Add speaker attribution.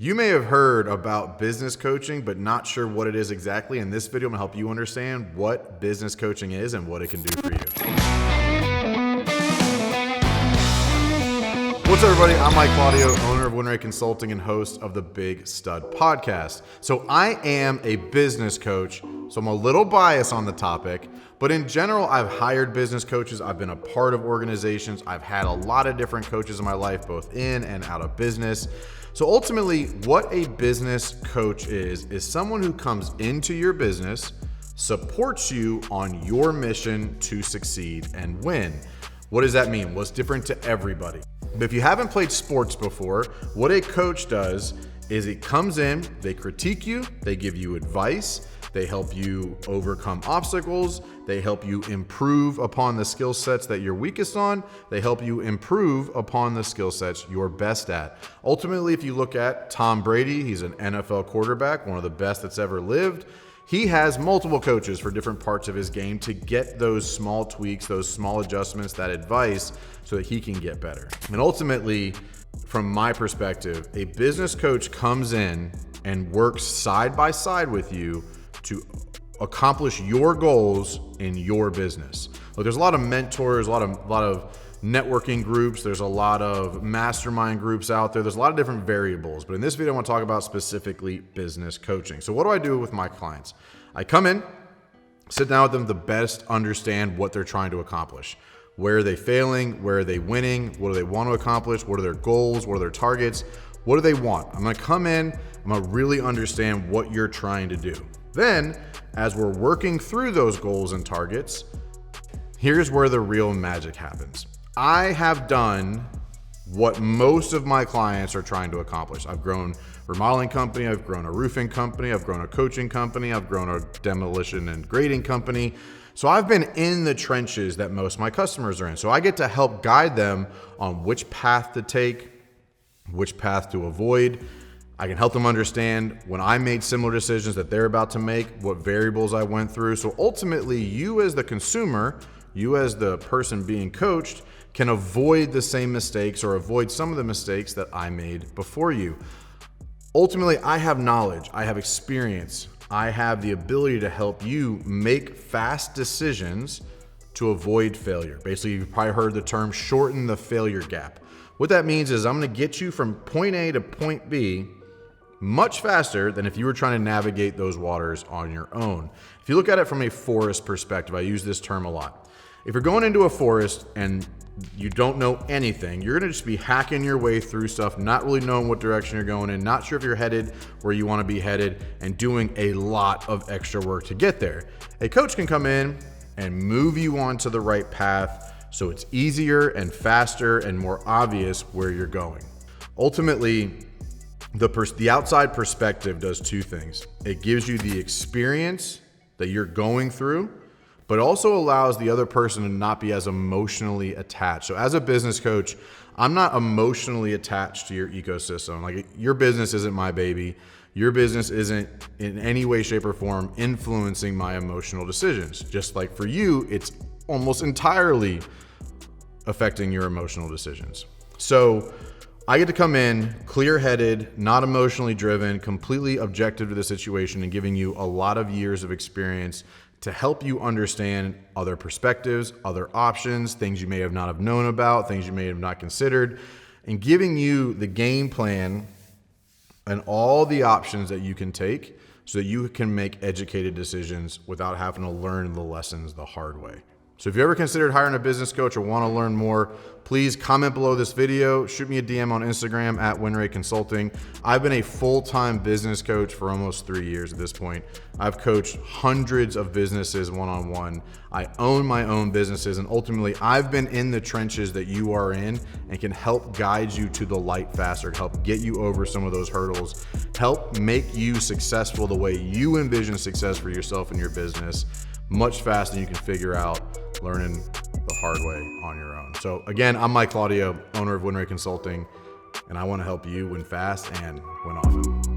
Speaker 1: You may have heard about business coaching, but not sure what it is exactly. In this video, I'm gonna help you understand what business coaching is and what it can do for you. What's up, everybody? I'm Mike Claudio, owner of Winray Consulting and host of the Big Stud Podcast. So I am a business coach, so I'm a little biased on the topic, but in general, I've hired business coaches. I've been a part of organizations. I've had a lot of different coaches in my life, both in and out of business. So ultimately, what a business coach is someone who comes into your business, supports you on your mission to succeed and win. What does that mean? Well, it's different to everybody. But if you haven't played sports before, what a coach does is it comes in, they critique you, they give you advice, they help you overcome obstacles, they help you improve upon the skill sets that you're weakest on, they help you improve upon the skill sets you're best at. Ultimately, if you look at Tom Brady, he's an NFL quarterback, one of the best that's ever lived. He has multiple coaches for different parts of his game to get those small tweaks, those small adjustments, that advice so that he can get better. And ultimately, from my perspective, a business coach comes in and works side by side with you to accomplish your goals in your business. Look, there's a lot of mentors, a lot of networking groups. There's a lot of mastermind groups out there. There's a lot of different variables, but in this video, I want to talk about specifically business coaching. So what do I do with my clients? I come in, sit down with them to best understand what they're trying to accomplish. Where are they failing? Where are they winning? What do they want to accomplish? What are their goals? What are their targets? What do they want? I'm going to come in, I'm going to really understand what you're trying to do. Then, as we're working through those goals and targets, here's where the real magic happens. I have done what most of my clients are trying to accomplish. I've grown a remodeling company, I've grown a roofing company, I've grown a coaching company, I've grown a demolition and grading company. So I've been in the trenches that most of my customers are in. So I get to help guide them on which path to take, which path to avoid. I can help them understand when I made similar decisions that they're about to make, what variables I went through. So ultimately, you as the consumer, you as the person being coached, can avoid the same mistakes or avoid some of the mistakes that I made before you. Ultimately, I have knowledge, I have experience, I have the ability to help you make fast decisions to avoid failure. Basically, you've probably heard the term shorten the failure gap. What that means is I'm gonna get you from point A to point B much faster than if you were trying to navigate those waters on your own. If you look at it from a forest perspective, I use this term a lot. If you're going into a forest and you don't know anything, you're gonna just be hacking your way through stuff, not really knowing what direction you're going in, not sure if you're headed where you wanna be headed, and doing a lot of extra work to get there. A coach can come in and move you onto the right path so it's easier and faster and more obvious where you're going. Ultimately, the outside perspective does two things. It gives you the experience that you're going through, but also allows the other person to not be as emotionally attached. So as a business coach, I'm not emotionally attached to your ecosystem. Like, your business isn't my baby. Your business isn't in any way, shape, or form influencing my emotional decisions. Just like for you, it's almost entirely affecting your emotional decisions. So I get to come in clear-headed, not emotionally driven, completely objective to the situation, and giving you a lot of years of experience to help you understand other perspectives, other options, things you may have not have known about, things you may have not considered, and giving you the game plan and all the options that you can take so that you can make educated decisions without having to learn the lessons the hard way. So if you ever considered hiring a business coach or want to learn more, please comment below this video, shoot me a DM on Instagram at Winray Consulting. I've been a full-time business coach for almost 3 years at this point. I've coached hundreds of businesses one-on-one. I own my own businesses, and ultimately I've been in the trenches that you are in and can help guide you to the light faster, help get you over some of those hurdles, help make you successful the way you envision success for yourself and your business much faster than you can figure out learning the hard way on your own. So again, I'm Mike Claudio, owner of Winray Consulting, and I want to help you win fast and win often.